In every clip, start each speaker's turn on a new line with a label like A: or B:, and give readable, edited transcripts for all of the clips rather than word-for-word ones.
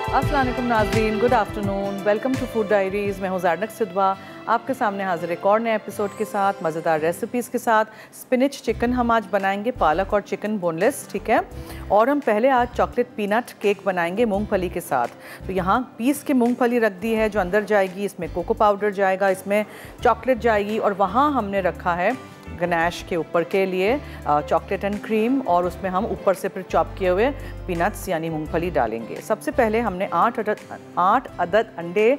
A: अस्सलाम वालेकुम नाज़रीन, good afternoon, welcome to food diaries. मैं हूँ ज़ारनक सिद्वा, आपके सामने हाजिर एक और नए एपिसोड के साथ, मज़ेदार रेसिपीज़ के साथ। स्पिनिच चिकन हम आज बनाएंगे, पालक और चिकन बोनलेस, ठीक है। और हम पहले आज चॉकलेट पीनट केक बनाएंगे मूंगफली के साथ। तो यहाँ पीस के मूंगफली रख दी है जो अंदर जाएगी, इसमें कोको पाउडर जाएगा, इसमें चॉकलेट जाएगी, और वहाँ हमने रखा है गनैश के ऊपर के लिए चॉकलेट एंड क्रीम, और उसमें हम ऊपर से फिर चॉप किए हुए पीनट्स यानी मूंगफली डालेंगे। सबसे पहले हमने 8 अदद अंडे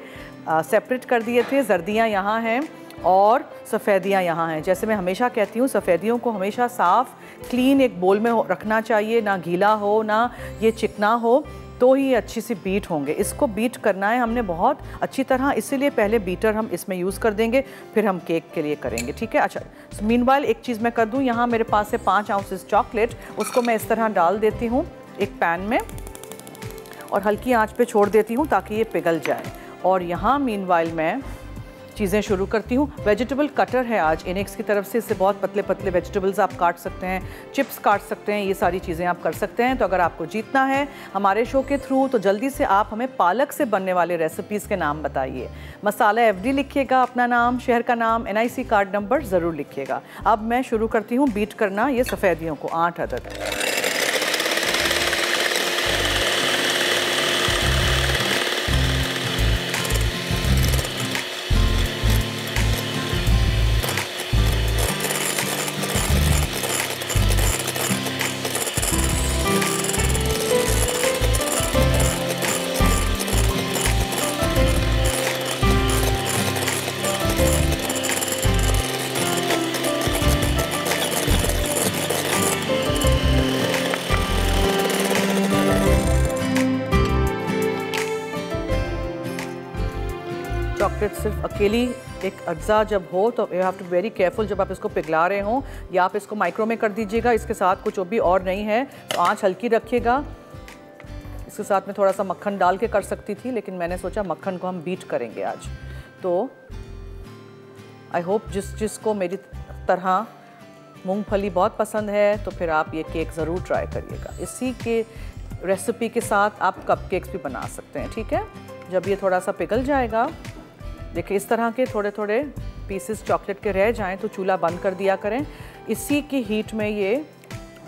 A: सेपरेट कर दिए थे। जर्दियाँ यहाँ हैं और सफ़ेदियाँ यहाँ हैं। जैसे मैं हमेशा कहती हूँ, सफ़ेदियों को हमेशा साफ़ क्लीन एक बोल में रखना चाहिए, ना गीला हो ना ये चिकना हो, तो ही अच्छी सी बीट होंगे। इसको बीट करना है हमने बहुत अच्छी तरह, इसीलिए पहले बीटर हम इसमें यूज़ कर देंगे, फिर हम केक के लिए करेंगे, ठीक है। अच्छा, मीनवाइल एक चीज़ मैं कर दूं, यहाँ मेरे पास है 5 आउंसेस चॉकलेट, उसको मैं इस तरह डाल देती हूँ एक पैन में और हल्की आंच पे छोड़ देती हूँ ताकि ये पिघल जाए। और यहाँ मीनवाइल मैं चीज़ें शुरू करती हूँ। वेजिटेबल कटर है आज इनेक्स की तरफ से, इससे बहुत पतले पतले वेजिटेबल्स आप काट सकते हैं, चिप्स काट सकते हैं, ये सारी चीज़ें आप कर सकते हैं। तो अगर आपको जीतना है हमारे शो के थ्रू, तो जल्दी से आप हमें पालक से बनने वाले रेसिपीज़ के नाम बताइए। मसाला FD लिखिएगा, अपना नाम, शहर का नाम, NIC कार्ड नंबर ज़रूर लिखिएगा। अब मैं शुरू करती हूँ बीट करना ये सफ़ेदियों को, 8 अदद। चॉकलेट सिर्फ अकेली एक अज्जा जब हो तो you have to very careful, जब आप इसको पिघला रहे हों, या आप इसको माइक्रो में कर दीजिएगा। इसके साथ कुछ भी और नहीं है, तो आंच हल्की रखिएगा। इसके साथ में थोड़ा सा मक्खन डाल के कर सकती थी, लेकिन मैंने सोचा मक्खन को हम बीट करेंगे आज। तो आई होप जिसको मेरी तरह मूंगफली बहुत पसंद है, तो फिर आप ये केक ज़रूर ट्राई करिएगा। इसी के रेसिपी के साथ आप कपकेक्स भी बना सकते हैं, ठीक है। जब ये थोड़ा सा पिघल जाएगा, देखिए इस तरह के थोड़े थोड़े पीसेस चॉकलेट के रह जाएं तो चूल्हा बंद कर दिया करें। इसी की हीट में ये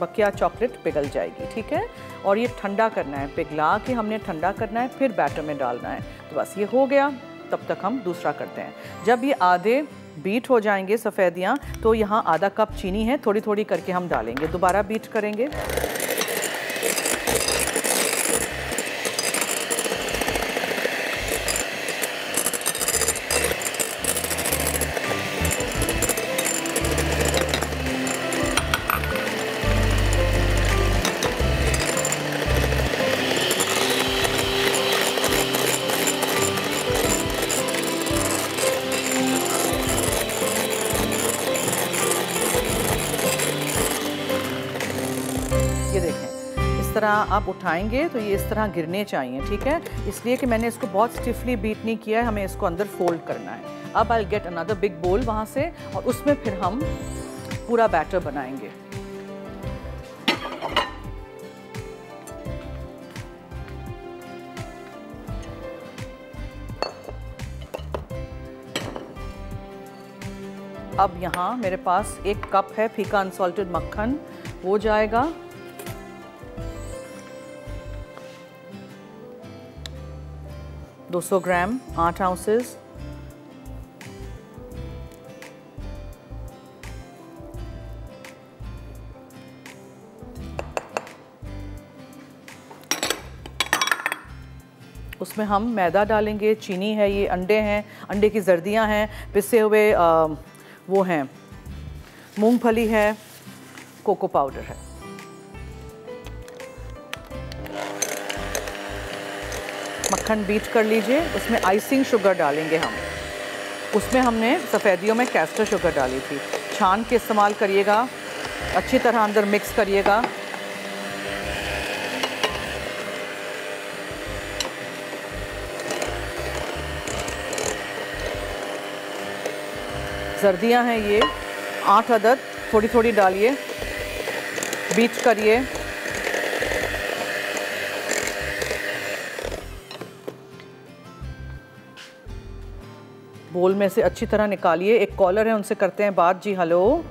A: बकिया चॉकलेट पिघल जाएगी, ठीक है। और ये ठंडा करना है, पिघला के हमने ठंडा करना है, फिर बैटर में डालना है। तो बस ये हो गया, तब तक हम दूसरा करते हैं। जब ये आधे बीट हो जाएंगे सफ़ेदियाँ, तो यहाँ आधा कप चीनी है, थोड़ी थोड़ी करके हम डालेंगे, दोबारा बीट करेंगे। ये देखें, इस तरह आप उठाएंगे तो ये इस तरह गिरने चाहिए, ठीक है। इसलिए कि मैंने इसको बहुत स्टिफली बीट नहीं किया है, हमें इसको अंदर फोल्ड करना है। अब आई गेट अनदर बिग बोल वहाँ से, और उसमें फिर हम पूरा बैटर बनाएंगे। अब यहाँ मेरे पास 1 कप है फीका अनसॉल्टेड मक्खन, वो जाएगा। $200 ग्राम, 8 आउंसेस। उसमें हम मैदा डालेंगे, चीनी है, ये अंडे हैं, अंडे की जर्दियाँ हैं, पिसे हुए वो हैं मूंगफली है, कोको पाउडर है। मक्खन बीट कर लीजिए, उसमें आइसिंग शुगर डालेंगे हम। उसमें हमने सफ़ेदियों में कैस्टर शुगर डाली थी, छान के इस्तेमाल करिएगा, अच्छी तरह अंदर मिक्स करिएगा। जर्दियाँ हैं ये 8 अदद, थोड़ी थोड़ी डालिए, बीट करिए। बोल में से अच्छी तरह निकालिए। एक कॉलर है, उनसे करते हैं बात। जी हेलो,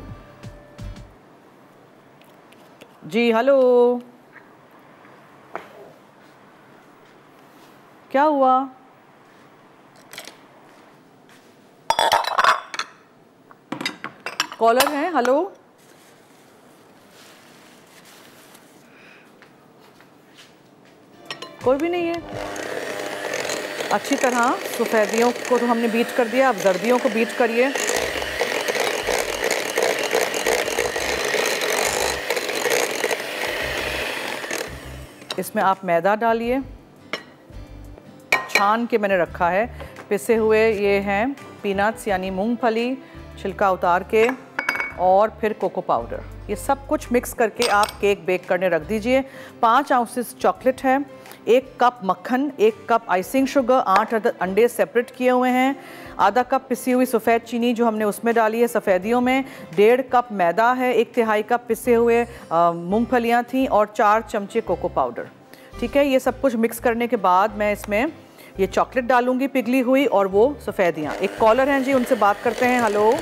A: जी हेलो, क्या हुआ? कॉलर है, हेलो। कोई भी नहीं है। अच्छी तरह सफ़ेदियों को तो हमने बीट कर दिया, अब जर्दियों को बीट करिए। इसमें आप मैदा डालिए, छान के मैंने रखा है। पिसे हुए ये हैं पीनट्स यानी मूंगफली, छिलका उतार के, और फिर कोको पाउडर। ये सब कुछ मिक्स करके आप केक बेक करने रख दीजिए। 5 आउंसेस चॉकलेट है, 1 कप मक्खन, 1 कप आइसिंग शुगर, 8 अंडे सेपरेट किए हुए हैं, आधा कप पिसी हुई सफ़ेद चीनी जो हमने उसमें डाली है सफ़ेदियों में, 1.5 कप मैदा है, 1/3 कप पिसे हुए मूंगफलियाँ थी, और 4 चमचे कोको पाउडर। ठीक है, ये सब कुछ मिक्स करने के बाद मैं इसमें ये चॉकलेट डालूंगी पिघली हुई, और वो सफ़ेदियाँ। एक कॉलर हैं जी, उनसे बात करते हैं। हेलो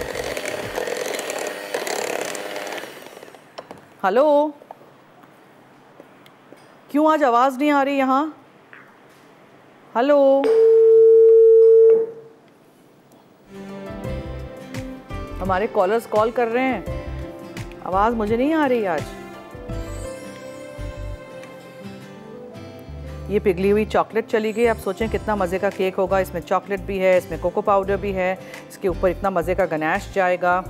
A: हेलो, क्यों आज आवाज़ नहीं आ रही यहाँ? हेलो, हमारे कॉलर्स कॉल कर रहे हैं, आवाज़ मुझे नहीं आ रही आज। ये पिघली हुई चॉकलेट चली गई। आप सोचें कितना मज़े का केक होगा। इसमें चॉकलेट भी है, इसमें कोको पाउडर भी है, इसके ऊपर इतना मज़े का गनाश जाएगा।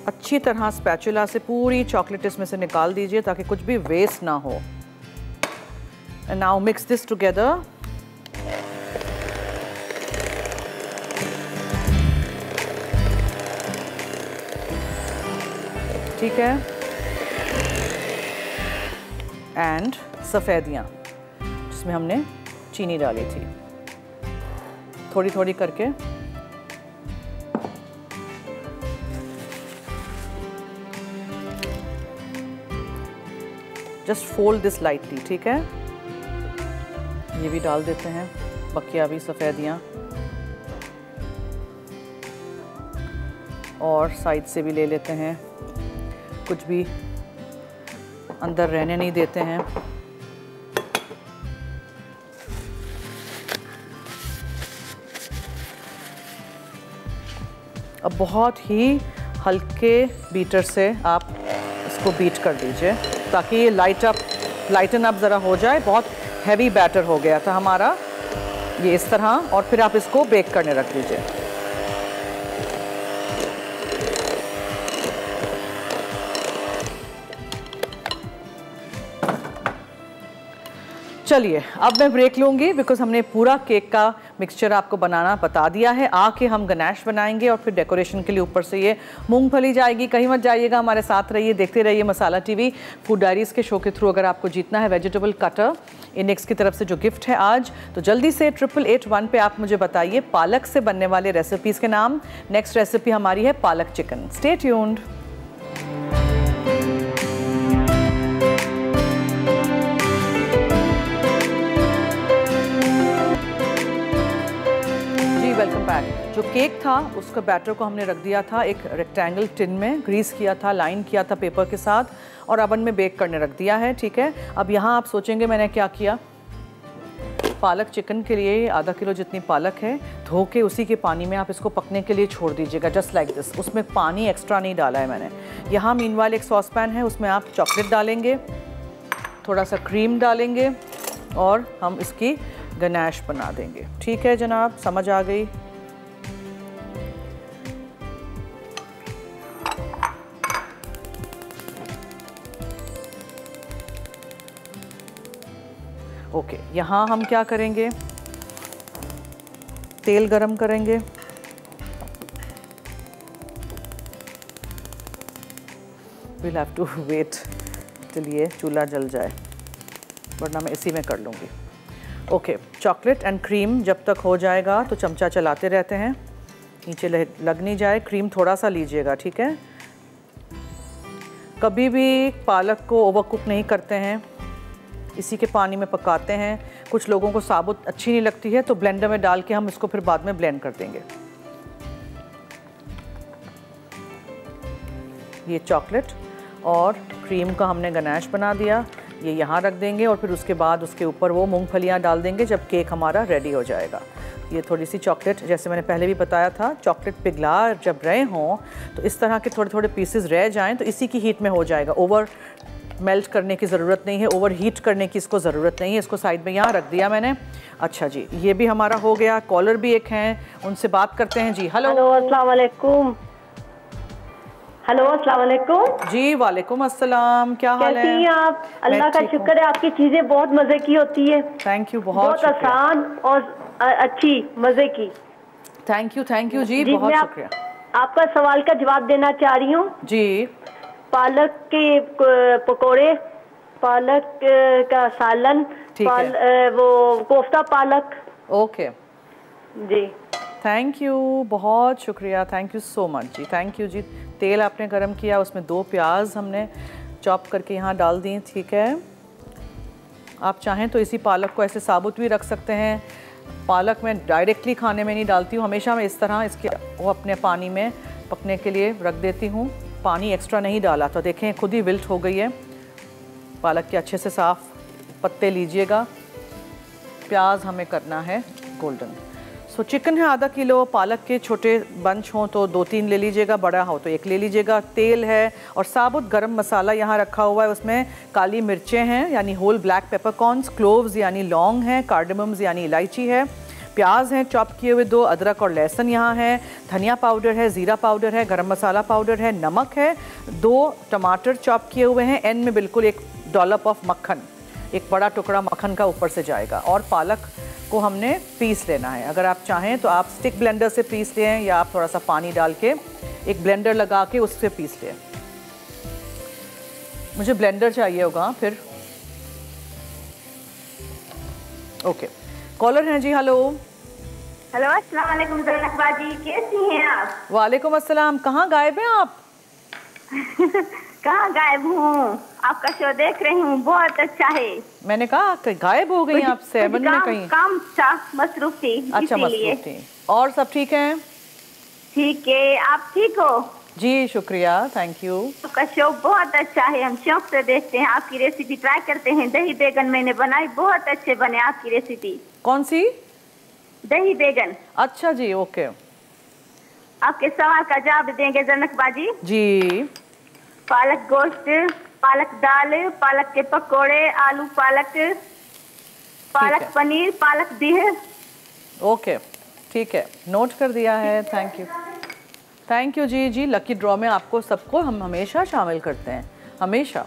A: अच्छी तरह स्पैचुला से पूरी चॉकलेट इसमें से निकाल दीजिए ताकि कुछ भी वेस्ट ना हो। And now mix this together. ठीक है, एंड सफ़ेदियाँ जिसमें हमने चीनी डाली थी, थोड़ी थोड़ी करके जस्ट फोल्ड दिस लाइटली। ठीक है, ये भी डाल देते हैं, बकिया भी सफ़ेदियाँ, और साइड से भी ले लेते हैं, कुछ भी अंदर रहने नहीं देते हैं। अब बहुत ही हल्के बीटर से आप इसको बीट कर दीजिए ताकि ये लाइटन अप ज़रा हो जाए। बहुत हैवी बैटर हो गया था हमारा, ये इस तरह, और फिर आप इसको बेक करने रख दीजिए। चलिए अब मैं ब्रेक लूँगी बिकॉज हमने पूरा केक का मिक्सचर आपको बनाना बता दिया है। आके हम गनाश बनाएंगे और फिर डेकोरेशन के लिए ऊपर से ये मूंगफली जाएगी। कहीं मत जाइएगा, हमारे साथ रहिए, देखते रहिए मसाला टीवी। फूड डायरीज़ के शो के थ्रू अगर आपको जीतना है वेजिटेबल कटर, इनेक्स की तरफ से जो गिफ्ट है आज, तो जल्दी से 8881 पे आप मुझे बताइए पालक से बनने वाले रेसिपीज़ के नाम। नेक्स्ट रेसिपी हमारी है पालक chicken. Stay tuned. Welcome back. जो केक था उसका बैटर को हमने रख दिया था एक रेक्टेंगल टिन में, ग्रीस किया था, लाइन किया था पेपर के साथ, और ओवन में बेक करने रख दिया है। ठीक है, अब यहाँ आप सोचेंगे मैंने क्या किया। पालक चिकन के लिए आधा किलो जितनी पालक है, धो के उसी के पानी में आप इसको पकने के लिए छोड़ दीजिएगा, जस्ट लाइक दिस। उसमें पानी एक्स्ट्रा नहीं डाला है मैंने। यहाँ मीनवाइल एक सॉस पैन है, उसमें आप चॉकलेट डालेंगे, थोड़ा सा क्रीम डालेंगे, और हम इसकी गनाश बना देंगे। ठीक है जनाब, समझ आ गई? ओके, यहाँ हम क्या करेंगे, तेल गरम करेंगे, we'll have to wait till ये चूल्हा जल जाए, वरना मैं इसी में कर लूँगी। ओके, चॉकलेट एंड क्रीम जब तक हो जाएगा तो चमचा चलाते रहते हैं, नीचे लग नहीं जाए। क्रीम थोड़ा सा लीजिएगा, ठीक है। कभी भी पालक को ओवरकुक नहीं करते हैं, इसी के पानी में पकाते हैं। कुछ लोगों को साबुत अच्छी नहीं लगती है तो ब्लेंडर में डाल के हम इसको फिर बाद में ब्लेंड कर देंगे। ये चॉकलेट और क्रीम का हमने गनाश बना दिया, ये यहाँ रख देंगे और फिर उसके बाद उसके ऊपर वो मूंगफलियाँ डाल देंगे जब केक हमारा रेडी हो जाएगा। ये थोड़ी सी चॉकलेट, जैसे मैंने पहले भी बताया था, चॉकलेट पिघला जब रहे हों तो इस तरह के थोड़े थोड़े पीसेस रह जाएं तो इसी की हीट में हो जाएगा। ओवर मेल्ट करने की ज़रूरत नहीं है, ओवर हीट करने की इसको ज़रूरत नहीं है। इसको साइड में यहाँ रख दिया मैंने। अच्छा जी, ये भी हमारा हो गया। कॉलर भी एक हैं, उनसे बात करते हैं जी। हेलो,
B: अस्सलाम वालेकुम। हेलो, अस्सलाम वालेकुम
A: जी। वालेकुम अस्सलाम, क्या हाल है?
B: कैसी हैं आप? अल्लाह का शुक्र है, आपकी चीज़ें बहुत मज़े की होती है।
A: थैंक यू,
B: बहुत आसान और अच्छी मज़े की।
A: थैंक यू जी, बहुत शुक्रिया।
B: आपका सवाल का जवाब देना चाह रही हूँ
A: जी।
B: पालक के पकोड़े, पालक का सालन, वो कोफ्ता पालक।
A: ओके
B: जी,
A: थैंक यू, बहुत शुक्रिया, थैंक यू सो मच जी, थैंक यू जी। तेल आपने गरम किया, उसमें 2 प्याज हमने चॉप करके यहाँ डाल दी, ठीक है। आप चाहें तो इसी पालक को ऐसे साबुत भी रख सकते हैं। पालक मैं डायरेक्टली खाने में नहीं डालती हूँ, हमेशा मैं इस तरह इसके वो अपने पानी में पकने के लिए रख देती हूँ। पानी एक्स्ट्रा नहीं डाला, तो देखें खुद ही विल्ट हो गई है। पालक के अच्छे से साफ़ पत्ते लीजिएगा। प्याज हमें करना है गोल्डन। सो चिकन है आधा किलो, पालक के छोटे बंच हों तो 2-3 ले लीजिएगा, बड़ा हो तो 1 ले लीजिएगा। तेल है और साबुत गरम मसाला यहाँ रखा हुआ है। उसमें काली मिर्चें हैं यानी होल ब्लैक पेपरकॉर्न्स, क्लोव्स यानी लौंग है, कार्डमम्स यानी इलायची है, प्याज हैं चॉप किए हुए 2, अदरक और लहसुन यहाँ है, धनिया पाउडर है, ज़ीरा पाउडर है, गरम मसाला पाउडर है, नमक है, 2 टमाटर चॉप किए हुए हैं, एंड में बिल्कुल 1 डॉलप ऑफ मक्खन, एक बड़ा टुकड़ा मक्खन का ऊपर से जाएगा। और पालक को हमने पीस लेना है। अगर आप चाहें तो आप स्टिक ब्लेंडर से पीस लें या आप थोड़ा सा पानी डाल के एक ब्लेंडर लगा के उससे पीस लें। मुझे ब्लेंडर चाहिए होगा फिर। ओके, कॉलर हैं जी। हेलो
C: हेलो, अस्सलाम वालेकुम ज़ैनब बाजी, कैसी हैं आप?
A: वालेकुम अस्सलाम। कहाँ गायब हैं आप?
C: कहाँ गायब हूँ, आपका शो देख रही हूँ, बहुत अच्छा है।
A: मैंने कहा गायब हो गई आप 7 में कहीं?
C: काम था, मसरूफ थी।
A: अच्छा, मसरूफ थी। और सब ठीक है?
C: ठीक है, आप ठीक हो?
A: जी शुक्रिया, थैंक यू।
C: आपका शो बहुत अच्छा है, हम शौक से देखते हैं। आपकी रेसिपी ट्राई करते हैं। दही बैगन मैंने बनाई, बहुत अच्छे बने आपकी रेसिपी।
A: कौन सी?
C: दही बैगन।
A: अच्छा जी, ओके।
C: आपके सवाल का जवाब देंगे जनक बाजी
A: जी।
C: पालक गोश्त, पालक दाल, पालक के पकोड़े, आलू पालक, पालक पनीर, पालक बिह।
A: ओके, ठीक है, नोट कर दिया है। थैंक यू, थैंक यू जी। जी लकी ड्रॉ में आपको सबको हम हमेशा शामिल करते हैं, हमेशा।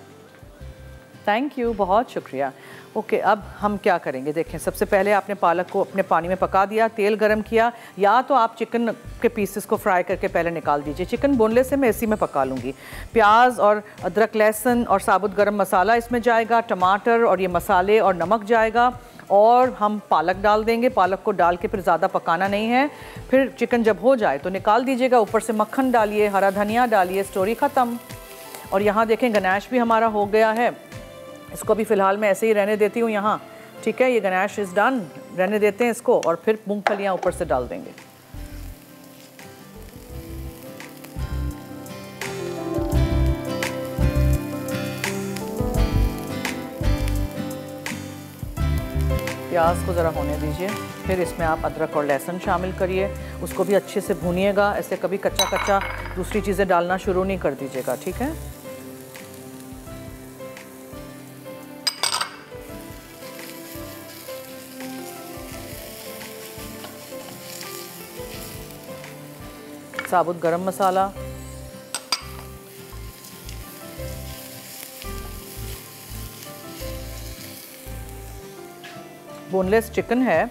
A: थैंक यू, बहुत शुक्रिया। ओके, अब हम क्या करेंगे देखें। सबसे पहले आपने पालक को अपने पानी में पका दिया, तेल गरम किया, या तो आप चिकन के पीसेस को फ्राई करके पहले निकाल दीजिए। चिकन बोनलेस से मैं इसी में पका लूँगी। प्याज और अदरक लहसुन और साबुत गरम मसाला इसमें जाएगा, टमाटर और ये मसाले और नमक जाएगा, और हम पालक डाल देंगे। पालक को डाल के फिर ज़्यादा पकाना नहीं है। फिर चिकन जब हो जाए तो निकाल दीजिएगा, ऊपर से मक्खन डालिए, हरा धनिया डालिए, स्टोरी ख़त्म। और यहाँ देखें गनाश भी हमारा हो गया है। इसको भी फ़िलहाल मैं ऐसे ही रहने देती हूँ यहाँ, ठीक है। ये गनाश इज़ डन, रहने देते हैं इसको, और फिर मूंगफलियाँ ऊपर से डाल देंगे। प्याज को ज़रा होने दीजिए, फिर इसमें आप अदरक और लहसुन शामिल करिए, उसको भी अच्छे से भूनिएगा। ऐसे कभी कच्चा कच्चा दूसरी चीज़ें डालना शुरू नहीं कर दीजिएगा, ठीक है। साबुत गरम मसाला, बोनलेस चिकन है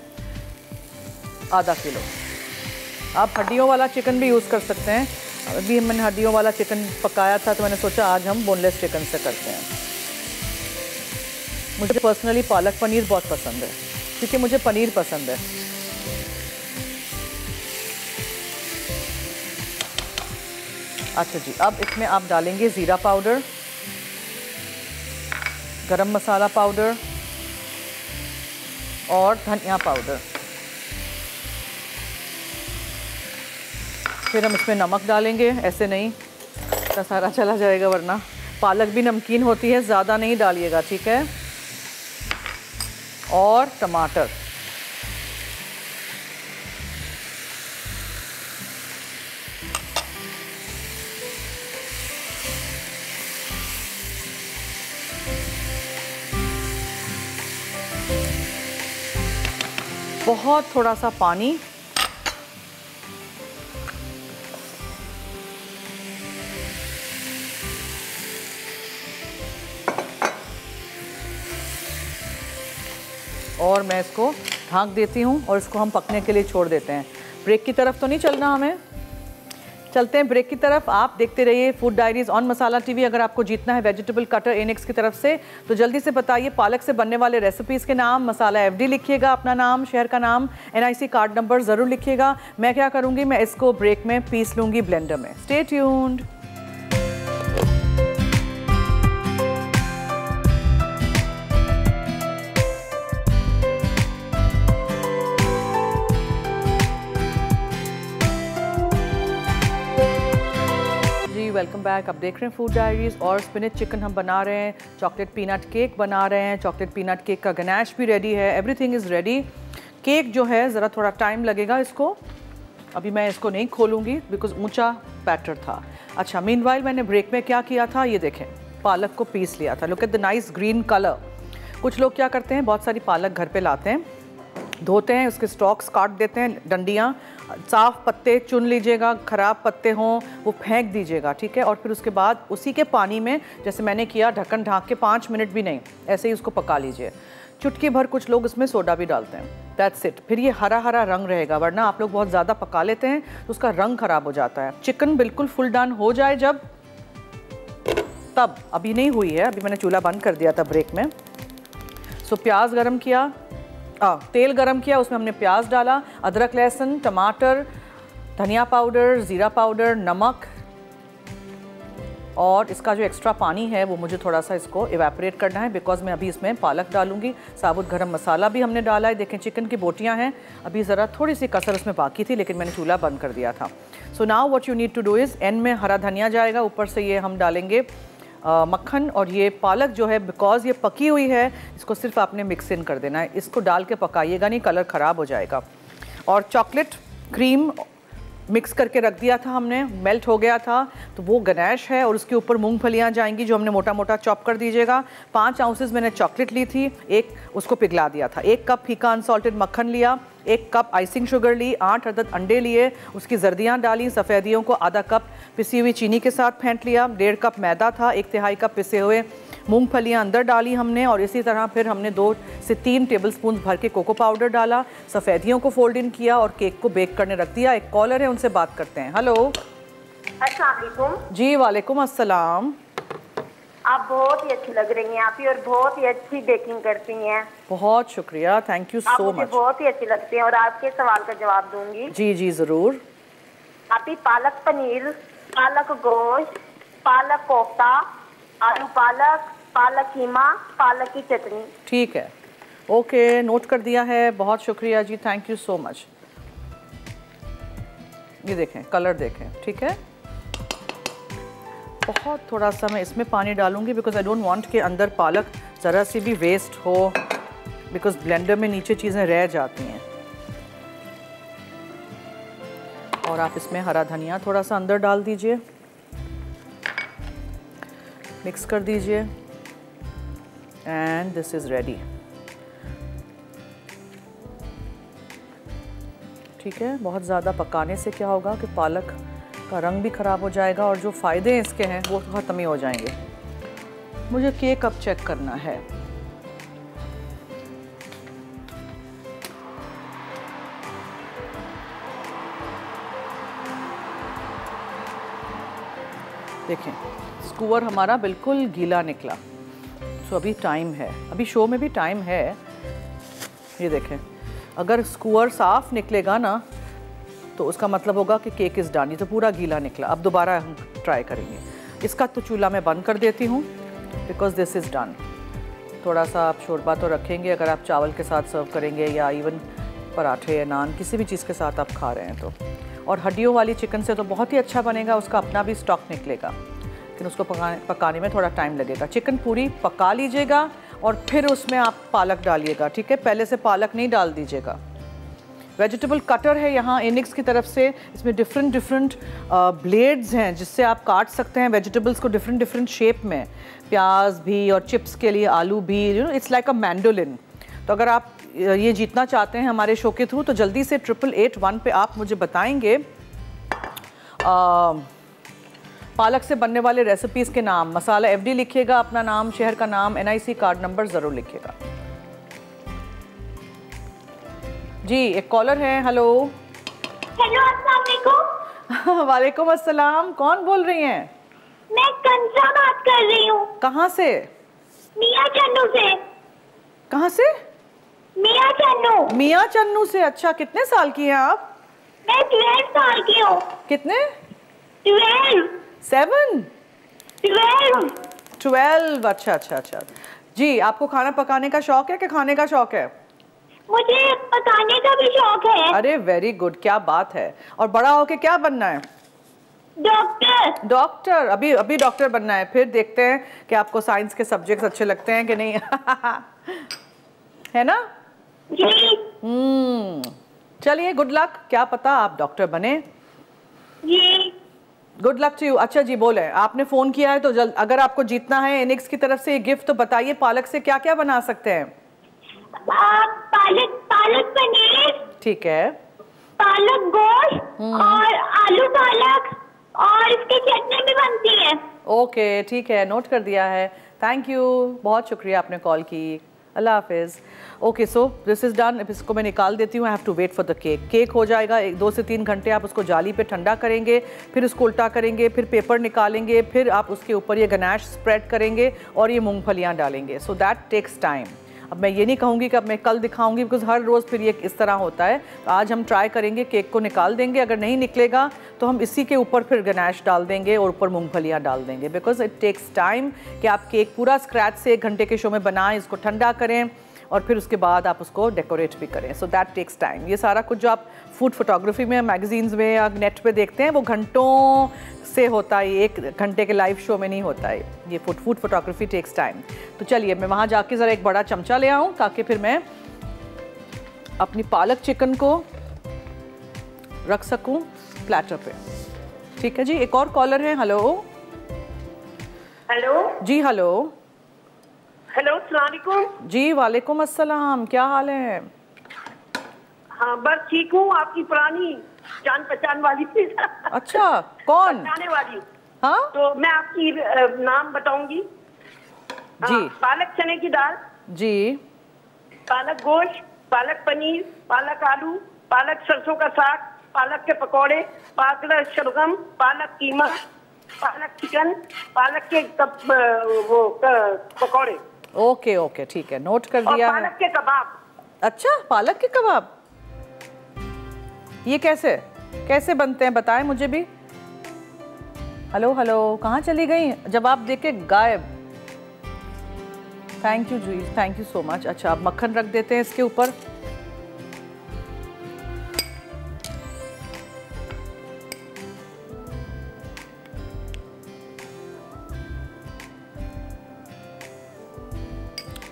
A: आधा किलो। आप हड्डियों वाला चिकन भी यूज़ कर सकते हैं। अभी मैंने हड्डियों वाला चिकन पकाया था तो मैंने सोचा आज हम बोनलेस चिकन से करते हैं। मुझे पर्सनली पालक पनीर बहुत पसंद है, क्योंकि मुझे पनीर पसंद है। अच्छा जी, अब इसमें आप डालेंगे ज़ीरा पाउडर, गरम मसाला पाउडर, और धनिया पाउडर। फिर हम इसमें नमक डालेंगे, ऐसे नहीं तो सारा चला जाएगा, वरना पालक भी नमकीन होती है, ज़्यादा नहीं डालिएगा, ठीक है। और टमाटर, बहुत थोड़ा सा पानी, और मैं इसको ढक देती हूँ और इसको हम पकने के लिए छोड़ देते हैं। ब्रेक की तरफ तो नहीं चलना हमें, चलते हैं ब्रेक की तरफ। आप देखते रहिए food diaries on masala TV. अगर आपको जीतना है वेजिटेबल कटर एनेक्स की तरफ से तो जल्दी से बताइए पालक से बनने वाले रेसिपीज़ के नाम, मसाला FD लिखिएगा, अपना नाम, शहर का नाम, NIC कार्ड नंबर ज़रूर लिखिएगा। मैं क्या करूँगी, मैं इसको ब्रेक में पीस लूँगी ब्लेंडर में। Stay tuned. Welcome back. आप देख रहे हैं फूड डायरीज और स्पिनिच चिकन हम बना रहे हैं, चॉकलेट पीनट केक बना रहे हैं, चॉकलेट पीनट केक का गनैश भी रेडी है, एवरीथिंग इज़ रेडी। केक जो है ज़रा थोड़ा टाइम लगेगा इसको, अभी मैं इसको नहीं खोलूँगी बिकॉज ऊंचा बैटर था। अच्छा, मीनवाइल मैंने ब्रेक में क्या किया था, ये देखें पालक को पीस लिया था। Look at the nice green colour. कुछ लोग क्या करते हैं, बहुत सारी पालक घर पर लाते हैं, धोते हैं, उसके स्टॉक्स काट देते हैं, डंडियाँ, साफ़ पत्ते चुन लीजिएगा, ख़राब पत्ते हों वो फेंक दीजिएगा, ठीक है। और फिर उसके बाद उसी के पानी में जैसे मैंने किया ढक्कन ढाँक के 5 मिनट भी नहीं, ऐसे ही उसको पका लीजिए। चुटकी भर कुछ लोग इसमें सोडा भी डालते हैं, दैट्स इट। फिर ये हरा हरा रंग रहेगा, वरना आप लोग बहुत ज़्यादा पका लेते हैं तो उसका रंग ख़राब हो जाता है। चिकन बिल्कुल फुल डन हो जाए जब, तब, अभी नहीं हुई है, अभी मैंने चूल्हा बंद कर दिया था ब्रेक में। सो प्याज गरम किया, तेल गरम किया, उसमें हमने प्याज डाला, अदरक लहसुन, टमाटर, धनिया पाउडर, ज़ीरा पाउडर, नमक, और इसका जो एक्स्ट्रा पानी है वो मुझे थोड़ा सा इसको इवेपोरेट करना है बिकॉज मैं अभी इसमें पालक डालूंगी। साबुत गरम मसाला भी हमने डाला है, देखें चिकन की बोटियां हैं, अभी ज़रा थोड़ी सी कसर उसमें बाकी थी लेकिन मैंने चूल्हा बंद कर दिया था। So now what you need to do is, end में हरा धनिया जाएगा, ऊपर से ये हम डालेंगे मक्खन, और ये पालक जो है बिकॉज ये पकी हुई है इसको सिर्फ आपने मिक्स इन कर देना है, इसको डाल के पकाइएगा नहीं, कलर ख़राब हो जाएगा। और चॉकलेट क्रीम मिक्स करके रख दिया था हमने, मेल्ट हो गया था, तो वो गनैश है और उसके ऊपर मूंगफलियां जाएंगी जो हमने मोटा मोटा चॉप कर दीजिएगा। 5 आउंसेस मैंने चॉकलेट ली थी, एक उसको पिघला दिया था, 1 कप फीका अनसॉल्टेड मक्खन लिया, 1 कप आइसिंग शुगर ली, 8 अदद अंडे लिए, उसकी जर्दियाँ डाली, सफ़ेदियों को आधा कप पिसी हुई चीनी के साथ फेंट लिया, 1.5 कप मैदा था, 1/3 कप पिसे हुए मूंगफलियां अंदर डाली हमने, और इसी तरह फिर हमने 2 से 3 टेबलस्पून भर के कोको पाउडर डाला, सफ़ेदियों को फोल्ड इन किया और केक को बेक करने रख दिया। एक कॉलर है, उनसे बात करते हैं। हेलो,
C: अस्सलाम वालेकुम।
A: जी वालेकुम अस्सलाम।
C: आप बहुत ही अच्छी लग रही हैं आप ही, और बहुत ही अच्छी बेकिंग करती हैं।
A: बहुत शुक्रिया, थैंक यू सो मच।
C: बहुत ही अच्छी लगती हैं और आपके सवाल का जवाब दूंगी।
A: जी जी ज़रूर।
C: आप ही पालक पनीर, पालक गोश्त, पालक कोफ्ता, आलू पालक, पालक कीमा, पालक की चटनी। ठीक है,
A: ओके, नोट कर दिया है, बहुत शुक्रिया जी, थैंक यू सो मच। ये देखें कलर देखें, ठीक है। बहुत थोड़ा सा मैं इसमें पानी डालूंगी बिकॉज आई डोंट वांट के अंदर पालक ज़रा सी भी वेस्ट हो, बिकॉज ब्लेंडर में नीचे चीज़ें रह जाती हैं। और आप इसमें हरा धनिया थोड़ा सा अंदर डाल दीजिए, मिक्स कर दीजिए, एंड दिस इज़ रेडी। ठीक है, बहुत ज़्यादा पकाने से क्या होगा कि पालक का रंग भी ख़राब हो जाएगा और जो फ़ायदे इसके हैं वो ख़त्म ही हो जाएंगे। मुझे केक अब चेक करना है। देखें स्कूवर हमारा बिल्कुल गीला निकला, सो अभी टाइम है, अभी शो में भी टाइम है। ये देखें, अगर स्कूवर साफ़ निकलेगा ना तो उसका मतलब होगा कि केक इज़ डन। ये तो पूरा गीला निकला। अब दोबारा हम ट्राई करेंगे। इसका तो चूल्हा मैं बंद कर देती हूँ बिकॉज दिस इज़ डन। थोड़ा सा आप शोरबा तो रखेंगे अगर आप चावल के साथ सर्व करेंगे या इवन पराठे या नान किसी भी चीज़ के साथ आप खा रहे हैं तो। और हड्डियों वाली चिकन से तो बहुत ही अच्छा बनेगा, उसका अपना भी स्टॉक निकलेगा, लेकिन उसको पकाने में थोड़ा टाइम लगेगा। चिकन पूरी पका लीजिएगा और फिर उसमें आप पालक डालिएगा, ठीक है? पहले से पालक नहीं डाल दीजिएगा। वेजिटेबल कटर है यहाँ एनिक्स की तरफ से, इसमें डिफरेंट ब्लेड्स हैं जिससे आप काट सकते हैं वेजिटेबल्स को डिफरेंट शेप में, प्याज भी और चिप्स के लिए आलू भी, you know it's like a mandolin. तो अगर आप ये जीतना चाहते हैं हमारे शो के थ्रू तो जल्दी से 8881 पे आप मुझे बताएंगे पालक से बनने वाले रेसिपीज़ के नाम। मसाला FD लिखिएगा, अपना नाम, शहर का नाम, NIC कार्ड नंबर ज़रूर लिखिएगा। जी एक कॉलर है। हेलो।
D: हेलो, अस्सलाम वालेकुम।
A: वालेकुम अस्सलाम। कौन बोल रही हैं?
D: मैं कंजा बात कर रही हूँ।
A: कहाँ से?
D: मियाँ चन्नू से।
A: कहाँ से?
D: मियाँ चन्नू।
A: मियाँ चन्नू से। अच्छा, कितने साल की हैं आप?
D: मैं 12 साल की हूँ।
A: कितने?
D: 12।
A: 7?
D: 12।
A: अच्छा। जी आपको खाना पकाने का शौक है कि खाने का शौक है?
D: मुझे पकाने का भी शौक है।
A: अरे वेरी गुड, क्या बात है। और बड़ा होके क्या बनना है?
D: डॉक्टर।
A: डॉक्टर? अभी डॉक्टर बनना है। फिर देखते हैं कि आपको साइंस के सब्जेक्ट्स अच्छे लगते हैं कि नहीं। है ना?
D: जी।
A: चलिए गुड लक, क्या पता आप डॉक्टर बने।
D: जी
A: गुड लक टू यू। अच्छा जी बोले, आपने फ़ोन किया है तो जल्द, अगर आपको जीतना है एनिक्स की तरफ से ये गिफ्ट तो बताइए पालक से क्या क्या बना सकते हैं?
D: पालक पनीर।
A: ठीक है।
D: पालक गोश्त और आलू पालक और इसकी चटनी भी बनती है।
A: ओके ठीक है, नोट कर दिया है। थैंक यू, बहुत शुक्रिया आपने कॉल की। अल्लाह हाफिज़। Okay so this is done. इसको मैं निकाल देती हूँ। I have to wait for the cake. Cake हो जाएगा 2 से 3 घंटे। आप उसको जाली पे ठंडा करेंगे, फिर उसको उल्टा करेंगे, फिर पेपर निकालेंगे, फिर आप उसके ऊपर ये गनाश स्प्रेड करेंगे और ये मूंगफलियाँ डालेंगे। So that takes time. अब मैं ये नहीं कहूँगी कि अब मैं कल दिखाऊंगी, बिकॉज हर रोज़ फिर ये इस तरह होता है। तो आज हम ट्राई करेंगे, केक को निकाल देंगे, अगर नहीं निकलेगा तो हम इसी के ऊपर फिर गनाश डाल देंगे और ऊपर मूंगफलियाँ डाल देंगे, बिकॉज इट टेक्स टाइम कि आप केक पूरा स्क्रैच से 1 घंटे के शो में बनाएं, इसको ठंडा करें और फिर उसके बाद आप उसको डेकोरेट भी करें। So that takes time. ये सारा कुछ जो आप फूड फोटोग्राफी में मैगजीन्स में या नेट पे देखते हैं वो घंटों से होता है, 1 घंटे के लाइव शो में नहीं होता है। ये फूड फोटोग्राफी टेक्स टाइम। तो चलिए मैं वहाँ जाके ज़रा एक बड़ा चमचा ले आऊँ ताकि फिर मैं अपनी पालक चिकन को रख सकूँ प्लेटर पे। ठीक है जी। एक और कॉलर है। हेलो।
C: हेलो
A: जी हेलो।
C: हेलो, अस्सलाम वालेकुम।
A: जी वालेकुम अस्सलाम, क्या हाल है?
C: हाँ बस ठीक हूँ। आपकी पुरानी जान पहचान वाली।
A: अच्छा, कौन?
C: पहचाने वाली।
A: हाँ
C: तो मैं आपकी नाम बताऊंगी।
A: जी।
C: पालक चने की दाल
A: जी,
C: पालक गोश्त, पालक पनीर, पालक आलू, पालक सरसों का साग, पालक के पकौड़े, पालक शलगम, पालक कीमा, पालक चिकन, पालक के पकौड़े।
A: ओके ओके ठीक है, नोट कर
C: और
A: दिया है।
C: पालक के कबाब।
A: अच्छा, पालक के कबाब, ये कैसे कैसे बनते हैं बताएं मुझे भी। हेलो हेलो, कहाँ चली गई? जवाब देके गायब। थैंक यू जी, थैंक यू सो मच। अच्छा, अब मक्खन रख देते हैं इसके ऊपर।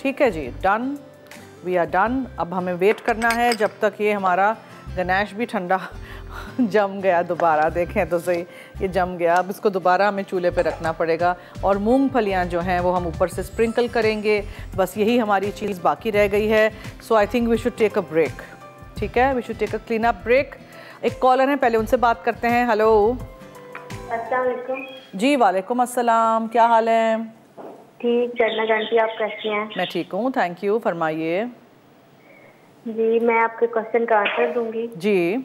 A: ठीक है जी, डन, वी आर डन। अब हमें वेट करना है जब तक ये हमारा गनाश भी ठंडा जम गया। दोबारा देखें तो सही, ये जम गया। अब इसको दोबारा हमें चूल्हे पे रखना पड़ेगा और मूंगफलियाँ जो हैं वो हम ऊपर से स्प्रिंकल करेंगे। बस यही हमारी चीज़ बाकी रह गई है। So I think we should take a break. ठीक है, we should take a clean up break. एक कॉलर है, पहले उनसे बात करते हैं। हेलो।
B: अस्सलाम वालेकुम।
A: जी वालेकुम अस्सलाम, क्या हाल है?
B: ठीक, जन्नत आंटी, आप कैसी हैं?
A: मैं ठीक हूँ, थैंक यू। फरमाइए।
B: जी, मैं आपके क्वेश्चन का आंसर दूंगी।
A: जी।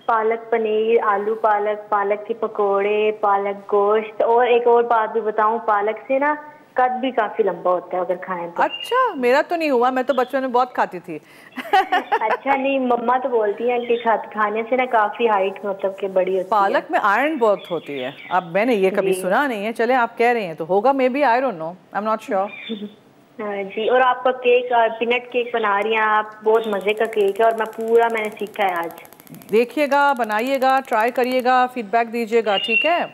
B: पालक पनीर, आलू पालक, पालक के पकोड़े, पालक गोश्त। और एक और बात भी बताऊं, पालक से ना कद भी काफी लंबा होता है अगर खाएं तो।
A: अच्छा, मेरा तो नहीं हुआ, मैं तो बचपन में बहुत खाती थी।
B: अच्छा नहीं, मम्मा तो बोलती हैं कि खाने से ना काफी हाइट मतलब कि बड़ी होती है।
A: पालक में आयरन बहुत होती है। अब मैंने ये कभी सुना नहीं है, चले आप कह रही हैं तो होगा, maybe, I don't know, I am not sure.
B: जी, और आपका केक पीनट केक बना रही हैं आप, बहुत मजे का केक है और मैंने सीखा है आज।
A: देखिएगा, बनाइएगा, ट्राई करिएगा, फीडबैक दीजिएगा, ठीक है?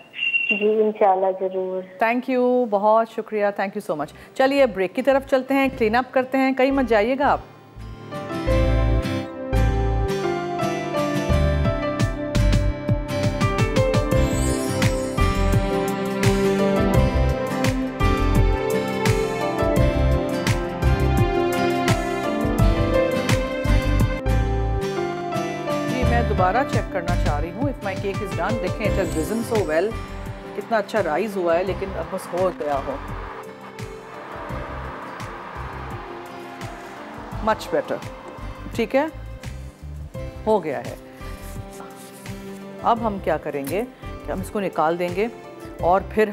B: जी इंशाल्लाह जरूर।
A: थैंक यू, बहुत शुक्रिया, थैंक यू सो मच। चलिए ब्रेक की तरफ चलते हैं, क्लीन अप करते हैं, कहीं मत जाइएगा आप। दोबारा चेक करना चाह रही हूँ if my cake is done. देखें it has risen so well, कितना अच्छा राइज हुआ है, लेकिन अब बस हो गया हो। मच बेटर, ठीक है, हो गया है। अब हम क्या करेंगे कि हम इसको निकाल देंगे और फिर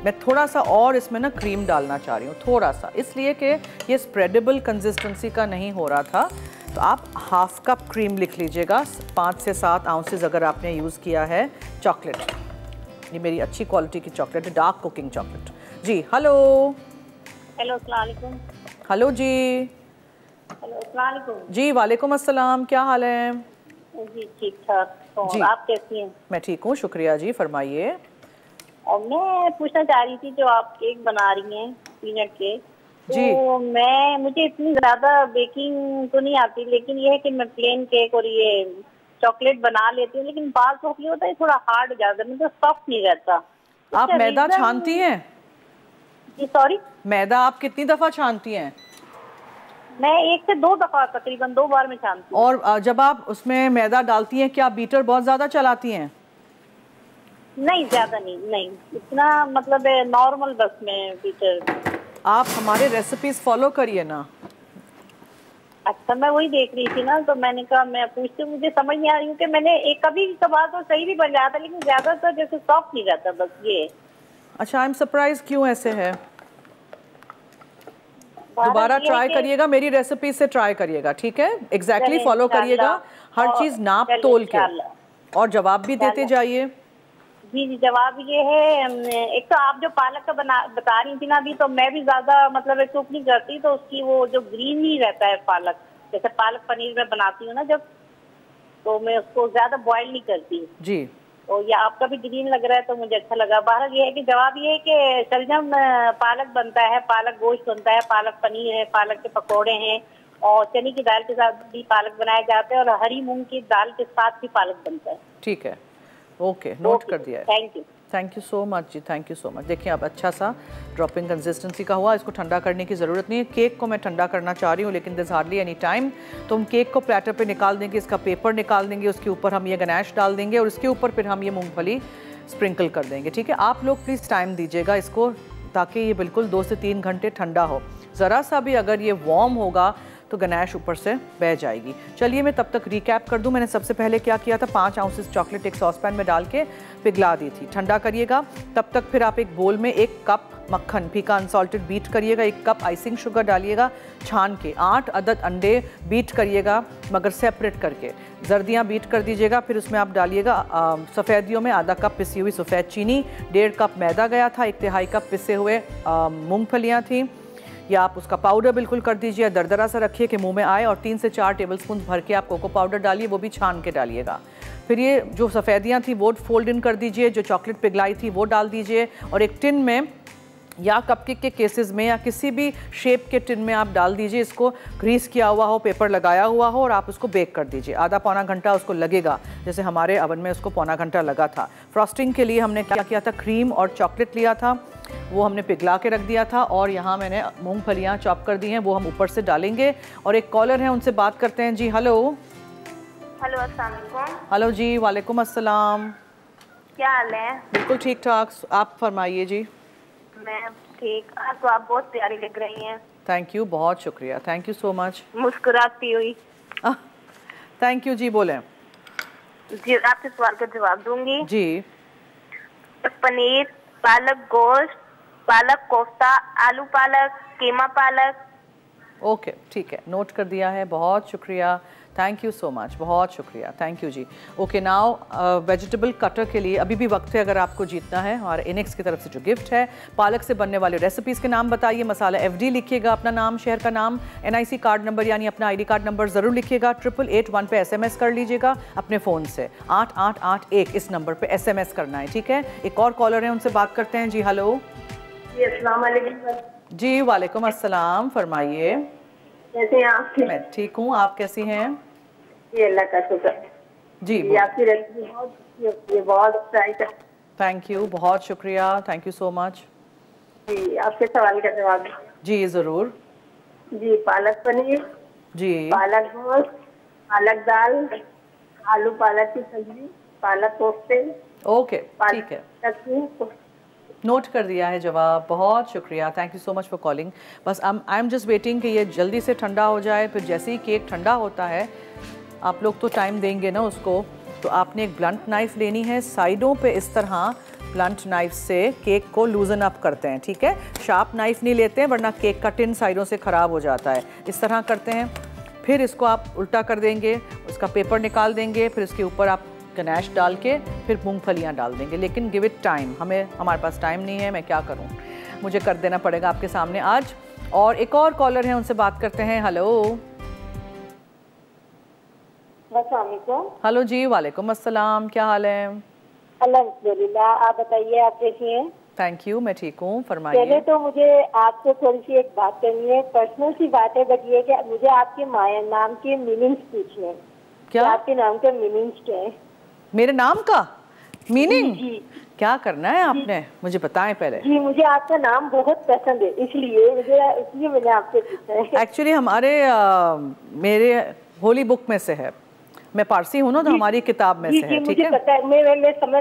A: मैं थोड़ा सा और इसमें ना क्रीम डालना चाह रही हूँ, थोड़ा सा, इसलिए कि ये स्प्रेडेबल कंसिस्टेंसी का नहीं हो रहा था। तो आप हाफ कप क्रीम लिख लीजिएगा, 5 से 7 आउंसेस अगर आपने यूज़ किया है चॉकलेट। ये मेरी अच्छी क्वालिटी की चॉकलेट है, डार्क कुकिंग चॉकलेट। जी हेलो।
E: हेलो अस्सलाम वालेकुम।
A: हेलो जी।
E: हेलो अस्सलाम वालेकुम।
A: जी वालेकुम अस्सलाम, क्या हाल है?
E: जी ठीक ठाक। तो आप कैसी हैं? मैं
A: ठीक हूँ, शुक्रिया जी, फरमाइए।
E: और मैं पूछना चाह रही थी, जो आप केक बना रही हैं पीनट केक,
A: जी।
E: तो मुझे इतनी ज्यादा बेकिंग तो नहीं आती, लेकिन ये है कि मैं प्लेन केक और ये चॉकलेट बना लेती हूँ, लेकिन बाल तो होता है थोड़ा हार्ड हो जाता है, मतलब सॉफ्ट नहीं रहता।
A: आप मैदा छानती हैं?
E: जी सॉरी,
A: मैदा आप कितनी दफा छानती हैं?
E: मैं 1 से 2 दफा, तकरीबन 2 बार में छानती हूँ।
A: और जब आप उसमें मैदा डालती हैं, क्या बीटर बहुत ज्यादा चलाती हैं?
E: नहीं ज्यादा नहीं, इतना मतलब नॉर्मल बस में बीटर।
A: आप हमारे रेसिपीज फॉलो करिए ना।
E: अच्छा, मैं वही देख रही थी ना, तो मैंने कहा मैं पूछती हूँ, मुझे समझ नहीं आ रही हूँ कि मैंने एक कभी कभार तो सही भी बन जाता, लेकिन ज्यादातर जैसे सॉफ्ट नहीं रहता, बस ये।
A: अच्छा, आई एम सरप्राइज, क्यों ऐसे है? दोबारा ट्राई करिएगा, मेरी रेसिपी से ट्राई करिएगा, ठीक है? एग्जैक्टली फॉलो करिएगा, हर चीज नाप तोल के, और जवाब भी देते जाइए।
E: जी जी, जवाब ये है, एक तो आप जो पालक का बता रही थी ना अभी, तो मैं भी ज्यादा मतलब कुक नहीं करती, तो उसकी वो जो ग्रीन ही रहता है पालक, जैसे पालक पनीर में बनाती हूँ ना जब, तो मैं उसको ज्यादा बॉईल नहीं करती
A: जी।
E: तो ये आपका भी ग्रीन लग रहा है, तो मुझे अच्छा लगा। बहरहाल ये है कि जवाब ये है कि शलजम पालक बनता है, पालक गोश्त बनता है, पालक पनीर है, पालक के पकौड़े हैं, और चने की दाल के साथ भी पालक बनाए जाते हैं, और हरी मूंग की दाल के साथ भी पालक बनता है।
A: ठीक है, ओके, नोट कर दिया है।
E: थैंक
A: यू सो मच जी, थैंक यू सो मच। देखिए अब अच्छा सा ड्रॉपिंग कंसिस्टेंसी का हुआ, इसको ठंडा करने की ज़रूरत नहीं है। केक को मैं ठंडा करना चाह रही हूँ, लेकिन दिस हार्डली एनी टाइम। तो हम केक को प्लेटर पे निकाल देंगे, इसका पेपर निकाल देंगे, उसके ऊपर हम ये गनाश डाल देंगे, और इसके ऊपर फिर हम ये मूंगफली स्प्रिंकल कर देंगे, ठीक है? आप लोग प्लीज़ टाइम दीजिएगा इसको, ताकि ये बिल्कुल 2 से 3 घंटे ठंडा हो। ज़रा सा भी अगर ये वार्म होगा तो गनाश ऊपर से बह जाएगी। चलिए मैं तब तक रिकैप कर दूं। मैंने सबसे पहले क्या किया था, 5 आउंसेस चॉकलेट एक सॉस पैन में डाल के पिघला दी थी। ठंडा करिएगा, तब तक फिर आप एक बोल में 1 कप मक्खन फीका अनसॉल्टेड बीट करिएगा, 1 कप आइसिंग शुगर डालिएगा छान के, 8 अदद अंडे बीट करिएगा मगर सेपरेट करके, जर्दियाँ बीट कर दीजिएगा। फिर उसमें आप डालिएगा सफ़ेदियों में आधा कप पिसी हुई सफ़ेद चीनी, 1.5 कप मैदा गया था, 1/3 कप पिसे हुए मूँगफलियाँ थी, या आप उसका पाउडर बिल्कुल कर दीजिए, दरदरा सा रखिए कि मुंह में आए, और 3 से 4 टेबलस्पून भर के आप कोको पाउडर डालिए, वो भी छान के डालिएगा। फिर ये जो सफ़ेदियाँ थी वो फोल्ड इन कर दीजिए, जो चॉकलेट पिघलाई थी वो डाल दीजिए, और एक टिन में या कपकेक के केसेस में या किसी भी शेप के टिन में आप डाल दीजिए। इसको ग्रीस किया हुआ हो, पेपर लगाया हुआ हो, और आप उसको बेक कर दीजिए। आधा पौना घंटा उसको लगेगा, जैसे हमारे ओवन में उसको पौना घंटा लगा था। फ्रॉस्टिंग के लिए हमने क्या किया था, क्रीम और चॉकलेट लिया था, वो हमने पिघला के रख दिया था, और यहाँ मैंने मूंगफलियाँ चॉप कर दी हैं, वो हम ऊपर से डालेंगे। और एक कॉलर है, उनसे बात करते हैं। जी हेलो।
D: हेलो अस्सलाम वालेकुम।
A: हेलो जी, वालेकुम अस्सलाम।
D: क्या हाल है?
A: बिल्कुल ठीक ठाक, आप फरमाइए जी।
D: मैं ठीक। तो आप बहुत प्यारी लग रही हैं।
A: थैंक यू, बहुत शुक्रिया, थैंक यू सो मच।
D: मुस्कुराती हुई।
A: थैंक यू जी, बोलें
D: जी। आपके सवाल का जवाब दूंगी
A: जी।
D: पनीर, पालक गोश्त, पालक कोफ्ता, आलू पालक, कीमा पालक।
A: ओके, ठीक है, नोट कर दिया है, बहुत शुक्रिया, थैंक यू सो मच, बहुत शुक्रिया, थैंक यू जी। ओके, नाउ वेजिटेबल कटर के लिए अभी भी वक्त है अगर आपको जीतना है। और इनेक्स की तरफ से जो गिफ्ट है, पालक से बनने वाले रेसिपीज़ के नाम बताइए, मसाला FD लिखिएगा, अपना नाम, शहर का नाम, NIC कार्ड नंबर यानी अपना ID कार्ड नंबर ज़रूर लिखिएगा। 8881 पे SMS कर लीजिएगा अपने फ़ोन से, 8881 इस नंबर पर SMS करना है, ठीक है। एक और कॉलर है, उनसे बात करते हैं जी। हेलो जी, वालेकुम अस्सलाम, फरमाइए।
B: कैसे हैं आप?
A: मैं ठीक हूँ, आप कैसी हैं?
B: जी अल्लाह का शुक्र
A: जी,
B: आपकी रेसिपी बहुत ट्राई कर।
A: थैंक यू, बहुत शुक्रिया, थैंक यू सो मच
B: जी। आपके सवाल का जवाब
A: जी ज़रूर
B: जी। पालक पनीर
A: जी,
B: पालक गोश्त, पालक दाल, आलू पालक की सब्जी, पालक कोफ्ते।
A: ओके ठीक है, नोट कर दिया है जवाब, बहुत शुक्रिया, thank you so much for calling. बस आई एम जस्ट वेटिंग कि ये जल्दी से ठंडा हो जाए, फिर जैसे ही केक ठंडा होता है, आप लोग तो टाइम देंगे ना उसको, तो आपने एक ब्लंट नाइफ़ लेनी है, साइडों पे इस तरह ब्लंट नाइफ से केक को लूजन अप करते हैं, ठीक है। शार्प नाइफ नहीं लेते हैं वरना केक का टिन साइडों से ख़राब हो जाता है। इस तरह करते हैं, फिर इसको आप उल्टा कर देंगे, उसका पेपर निकाल देंगे, फिर इसके ऊपर आप गनैश डाल के फिर मूंगफलियाँ डाल देंगे। लेकिन गिव इट टाइम, हमारे पास टाइम नहीं है, मैं क्या करूँ, मुझे कर देना पड़ेगा आपके सामने आज। और एक और कॉलर है, उनसे बात करते हैं। हेलो हेलो जी, वालेकुम अस्सलाम, क्या हाल है?
B: अल्हम्दुलिल्लाह, आप बताइए आप कैसी हैं?
A: थैंक यू, मैं ठीक हूँ, फरमाइए।
B: पहले तो मुझे आपसे थोड़ी सी एक बात करनी है, पर्सनल सी बात है, बट ये कि मुझे आपके नाम के मीनिंग्स पूछने हैं।
A: क्या
B: आपके नाम के मीनिंग्स क्या है?
A: मेरे नाम का मीनिंग?
B: जी,
A: क्या करना है आपने, मुझे बताएं पहले।
B: जी, मुझे आपका नाम बहुत पसंद है, इसलिए मैंने आपसे पूछा है।
A: एक्चुअली मेरे होली बुक में से है, मैं पारसी हूँ ना, तो हमारी किताब में से है, ठीक है।
B: मुझे पता है,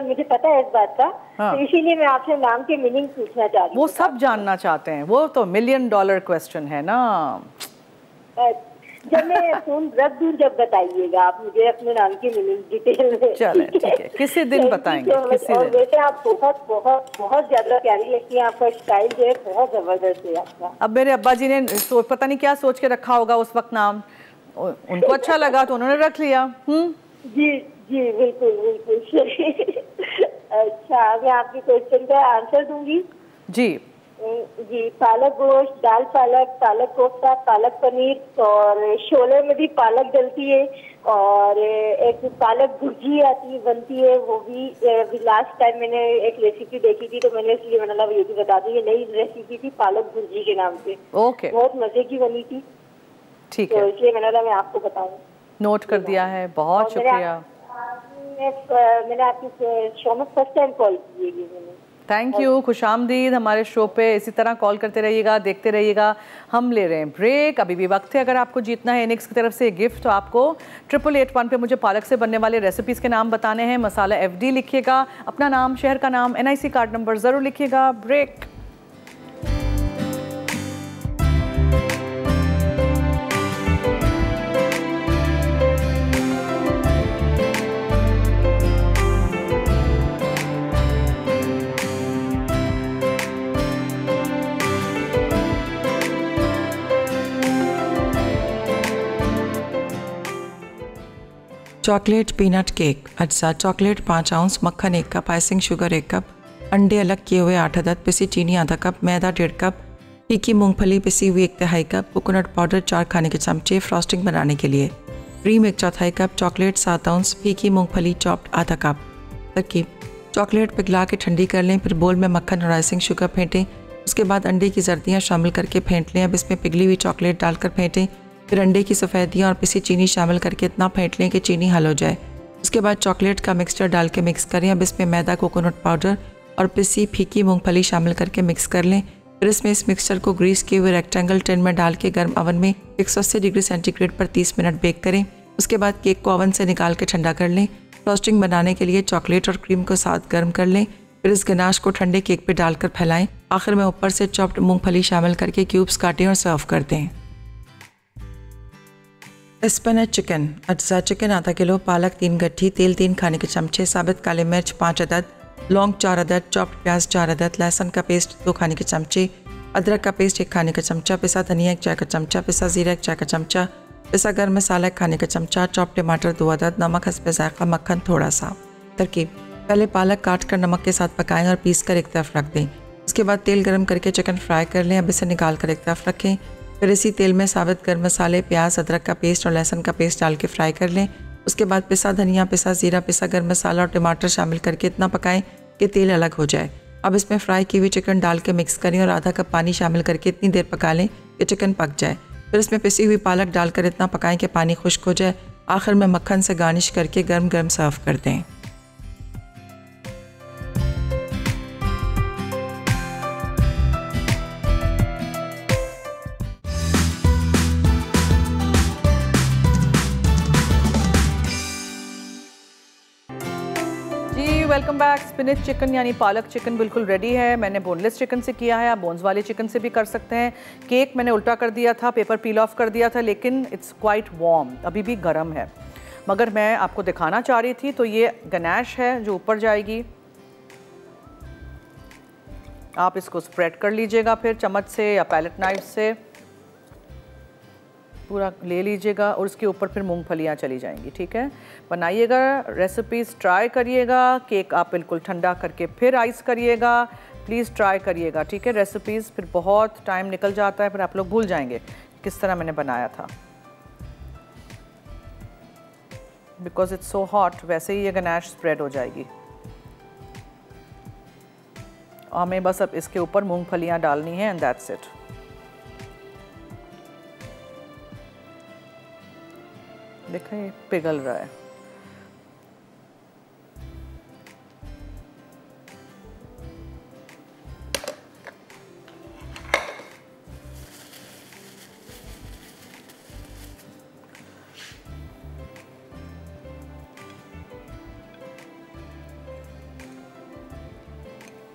B: मुझे पता है इस बात का।
A: हाँ।
B: तो इसीलिए मैं आपसे नाम के मीनिंग पूछना चाह रही हूँ।
A: वो सब जानना चाहते हैं, वो तो $1 मिलियन क्वेश्चन है ना।
B: जब मैं फोन रख दूँ जब बताइएगा आप मुझे अपने नाम की मीनिंग डिटेल में।
A: चले ठीक है, किसी दिन बताएंगे, किसी दिन।
B: वैसे आप बहुत बहुत बहुत ज्यादा प्यारी लगती है, आपका स्टाइल जो है बहुत जबरदस्त है आपका।
A: अब मेरे अब्बा जी ने पता नहीं क्या सोच के रखा होगा उस वक्त नाम, उनको अच्छा लगा तो उन्होंने रख लिया।
B: जी जी, बिल्कुल बिल्कुल। अच्छा, मैं आपके क्वेश्चन का आंसर दूंगी
A: जी।
B: जी, पालक गोश्त, दाल पालक, पालक कोफ्ता, पालक पनीर, और शोले में भी पालक डलती है, और एक पालक भुर्जी आती बनती है, वो भी लास्ट टाइम मैंने एक रेसिपी देखी थी, तो मैंने इसलिए मैंने ये भी बता दी, ये नई रेसिपी थी पालक भुर्जी के नाम से।
A: ओके,
B: बहुत मजे की बनी थी,
A: ठीक
B: है,
A: है,
B: इसलिए मैं आपको बताऊँ।
A: नोट कर दिया है, बहुत शुक्रिया।
B: मैंने आपकी शो में फर्स्ट टाइम कॉल की है मैंने।
A: थैंक यू, खुशामदीद हमारे शो पे। इसी तरह कॉल करते रहिएगा, देखते रहिएगा। हम ले रहे हैं ब्रेक, अभी भी वक्त है। अगर आपको जीतना है इनेक्स की तरफ से गिफ्ट, तो आपको 8881 पे मुझे पालक से बनने वाले रेसिपीज़ के नाम बताने हैं। मसाला FD लिखिएगा, अपना नाम, शहर का नाम, NIC कार्ड नंबर ज़रूर लिखिएगा। ब्रेक।
F: चॉकलेट पीनट केक अज्जा: चॉकलेट 5 आउंस, मक्खन 1 कप, आइसिंग शुगर 1 कप, अंडे अलग किए हुए 8 अदद, पिसी चीनी आधा कप, मैदा 1.5 कप, फीकी मूंगफली पिसी हुई 1/3 कप, कोकोनट पाउडर 4 खाने के चमचे, फ्रॉस्टिंग बनाने के लिए क्रीम 1/4 कप, चॉकलेट 7 आउंस, फीकी मूंगफली चॉप्ड आधा कप। तरकीब: चॉकलेट पिघला के ठंडी कर लें, फिर बोल में मक्खन और आइसिंग शुगर फेंटें, उसके बाद अंडे की जर्दियाँ शामिल करके फेंट लें। अब इसमें पिघली हुई चॉकलेट डालकर फेंटें, फिर अंडे की सफ़ेदियाँ और पिसी चीनी शामिल करके इतना फेंट लें कि चीनी हल हो जाए। उसके बाद चॉकलेट का मिक्सचर डाल के मिक्स करें। अब इसमें मैदा, कोकोनट पाउडर और पिसी फीकी मूंगफली शामिल करके मिक्स कर लें। फिर इसमें इस मिक्सचर को ग्रीस किए हुए रेक्टेंगल टिन में डाल के गर्म ओवन में 180 डिग्री सेंटीग्रेड पर 30 मिनट बेक करें। उसके बाद केक को ओवन से निकाल के ठंडा कर लें। फ्रॉस्टिंग बनाने के लिए चॉकलेट और क्रीम को साथ गर्म कर लें। फिर इस गनाश को ठंडे केक पर डालकर फैलाएं। आखिर में ऊपर से चॉप्ड मूंगफली शामिल करके क्यूब्स काटें और सर्व कर दें। स्पिनच चिकन अज्जा: चिकन आधा किलो, पालक 3 गट्ठी, तेल 3 खाने के चमचे, साबित काले मिर्च 5 अदद, लौंग 4 अदद, चॉप्ड प्याज 4 अदद, लहसुन का पेस्ट 2 खाने के चमचे, अदरक का पेस्ट 1 खाने का चमचा, पिसा धनिया 1 चाय का चमचा, पिसा जीरा 1 चाय का चमचा, पिसा गर्म मसाला खाने का चमचा, चॉप टमाटर 2 अदद, नमक हस्बे जायका, मक्खन थोड़ा सा। तरकीब: पहले पालक काट कर नमक के साथ पकाएं और पीस कर एक तरफ रख दें। उसके बाद तेल गरम करके चिकन फ्राई कर लें। अब इसे निकाल कर एक तरफ रखें। फिर इसी तेल में साबित गर्म मसाले, प्याज, अदरक का पेस्ट और लहसुन का पेस्ट डाल के फ्राई कर लें। उसके बाद पिसा धनिया, पिसा जीरा, पिसा गर्म मसाला और टमाटर शामिल करके इतना पकाएं कि तेल अलग हो जाए। अब इसमें फ्राई की हुई चिकन डाल के मिक्स करें और आधा कप पानी शामिल करके इतनी देर पका लें कि चिकन पक जाए। फिर इसमें पिसी हुई पालक डालकर इतना पकाएं कि पानी खुश्क हो जाए। आखिर में मक्खन से गार्निश करके गर्म गर्म सर्व कर दें।
A: Welcome back. स्पिनिच चिकन यानी पालक चिकन बिल्कुल रेडी है। मैंने बोनलेस चिकन से किया है, आप बोन्स वाले चिकन से भी कर सकते हैं। केक मैंने उल्टा कर दिया था, पेपर पील ऑफ कर दिया था, लेकिन इट्स क्वाइट वार्म, अभी भी गर्म है। मगर मैं आपको दिखाना चाह रही थी, तो ये गनाश है जो ऊपर जाएगी। आप इसको स्प्रेड कर लीजिएगा फिर चम्मच से या पैलेट नाइफ से पूरा ले लीजिएगा और उसके ऊपर फिर मूंगफलियाँ चली जाएंगी। ठीक है, बनाइएगा, रेसिपीज़ ट्राई करिएगा। केक आप बिल्कुल ठंडा करके फिर आइस करिएगा, प्लीज़ ट्राई करिएगा। ठीक है, रेसिपीज़ फिर बहुत टाइम निकल जाता है, फिर आप लोग भूल जाएंगे किस तरह मैंने बनाया था। बिकॉज इट्स सो हॉट, वैसे ही ये गनाश स्प्रेड हो जाएगी। हमें बस अब इसके ऊपर मूंगफलियाँ डालनी है एंड दैट्स इट। देखें पिघल रहा है।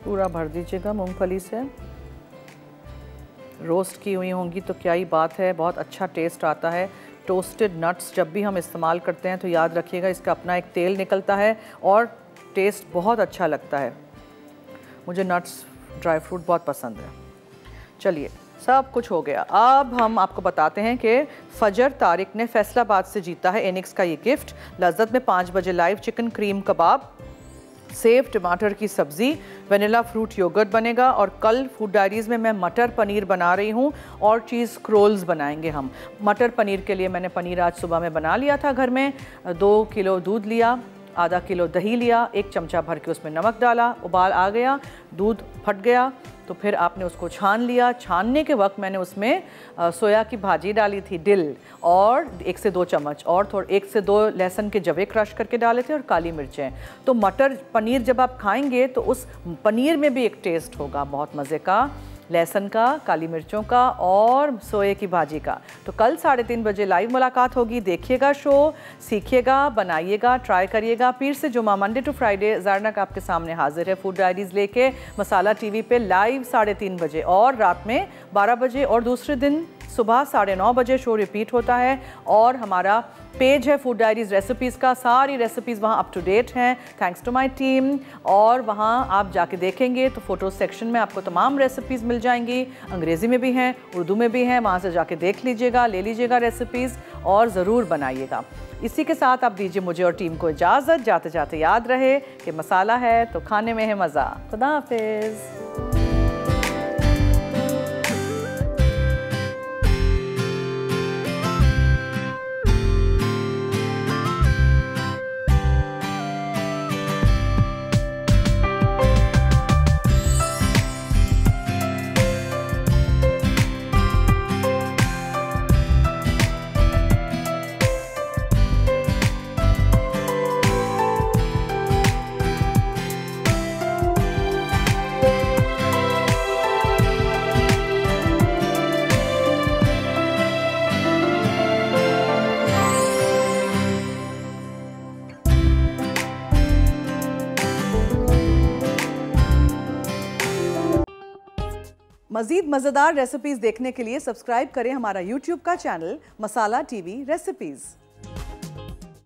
A: पूरा भर दीजिएगा मूंगफली से। रोस्ट की हुई होंगी तो क्या ही बात है, बहुत अच्छा टेस्ट आता है। टोस्टेड नट्स जब भी हम इस्तेमाल करते हैं तो याद रखिएगा इसका अपना एक तेल निकलता है और टेस्ट बहुत अच्छा लगता है। मुझे नट्स, ड्राई फ्रूट बहुत पसंद है। चलिए, सब कुछ हो गया। अब हम आपको बताते हैं कि फजर तारिक ने फैसलाबाद से जीता है एनिक्स का ये गिफ्ट। लज्जत में 5 बजे लाइव चिकन क्रीम कबाब, सेव टमाटर की सब्ज़ी, वनीला फ्रूट योगर्ट बनेगा। और कल फूड डायरीज़ में मैं मटर पनीर बना रही हूँ और चीज़ क्रोल्स बनाएंगे हम। मटर पनीर के लिए मैंने पनीर आज सुबह में बना लिया था घर में। 2 किलो दूध लिया, आधा किलो दही लिया, 1 चमचा भर के उसमें नमक डाला, उबाल आ गया, दूध फट गया तो फिर आपने उसको छान लिया। छानने के वक्त मैंने उसमें सोया की भाजी डाली थी, डिल, और 1 से 2 चम्मच, और थोड़ा 1 से 2 लहसुन के जवे क्रश करके डाले थे और काली मिर्चें। तो मटर पनीर जब आप खाएंगे तो उस पनीर में भी एक टेस्ट होगा बहुत मज़े का, लहसुन का, काली मिर्चों का और सोए की भाजी का। तो कल 3:30 बजे लाइव मुलाकात होगी। देखिएगा शो, सीखिएगा, बनाइएगा, ट्राई करिएगा। पीर से जुमा, मंडे टू फ्राइडे ज़ारनक आपके सामने हाजिर है फूड डायरीज़ लेके मसाला टीवी पे लाइव 3:30 बजे और रात में 12 बजे, और दूसरे दिन सुबह 9:30 बजे शो रिपीट होता है। और हमारा पेज है फूड डायरीज़ रेसिपीज़ का, सारी रेसिपीज़ वहाँ अप टू डेट हैं थैंक्स टू माय टीम। और वहाँ आप जाके देखेंगे तो फ़ोटो सेक्शन में आपको तमाम रेसिपीज़ मिल जाएंगी, अंग्रेज़ी में भी हैं, उर्दू में भी हैं। वहाँ से जाके देख लीजिएगा, ले लीजिएगा रेसिपीज़ और ज़रूर बनाइएगा। इसी के साथ आप दीजिए मुझे और टीम को इजाज़त। जाते जाते याद रहे कि मसाला है तो खाने में है मज़ा। खुदा हाफिज़। मज़ीद मज़ेदार रेसिपीज़ देखने के लिए सब्सक्राइब करें हमारा YouTube का चैनल मसाला टीवी रेसिपीज़।